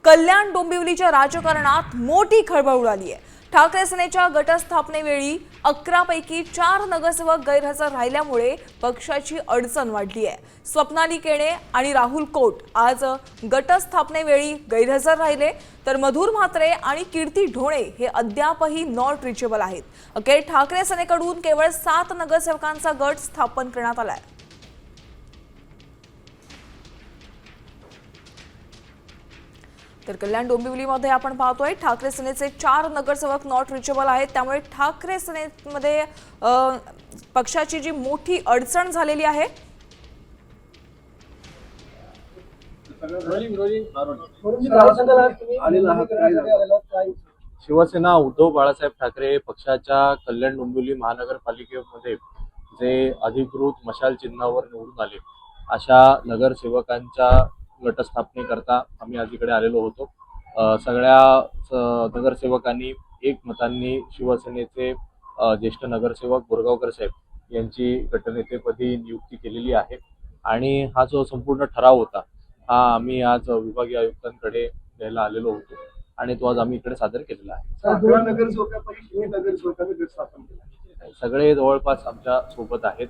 कल्याण डोंबिवलीच्या राजकारणात मोठी खळबळ उडाली आहे। ठाकरे सेनेच्या गटस्थापनेवेळी 11 पैकी 4 नगरसेवक गैरहजर राहिल्यामुळे पक्षाची अडचण वाढली आहे। स्वप्नाली केणे आणि राहुल कोट आज गटस्थापनेवेळी गैरहजर राहिले, तर मधुर म्हात्रे आणि कीर्ती ढोणे हे अद्यापही नॉट रिचेबल आहेत। अखेर ठाकरे सेनेकडून केवळ 7 नगरसेवकांचा गट स्थापन करण्यात आलाय। तर कल्याण डोंबिवलीमध्ये आपण पाहतोय ठाकरे सेनेचे 4 नगरसेवक नॉट रिचेबल आहेत, त्यामुळे ठाकरे सेनेमध्ये पक्षाची जी मोठी अडचण झालेली आहे। शिवसेना उद्धव बाळासाहेब ठाकरे पक्षाच्या कल्याण डोंबिवली महानगरपालिकेमध्ये जे अधिकृत मशाल चिन्हावर निवडून आले अशा नगरसेवकांच्या गटस्थापनेकरता आम्ही आज इकडे आलेलो होतो। सगळ्या नगरसेवकांनी एकमतांनी शिवसेनेचे ज्येष्ठ नगरसेवक बोरगावकर साहेब यांची गटनेतेपदी नियुक्ती केलेली आहे आणि हा जो संपूर्ण ठराव होता हा आम्ही आज विभागीय आयुक्तांकडे द्यायला आलेलो होतो आणि तो आज आम्ही इकडे सादर केलेला आहे। सगळे जवळपास आमच्या सोबत आहेत।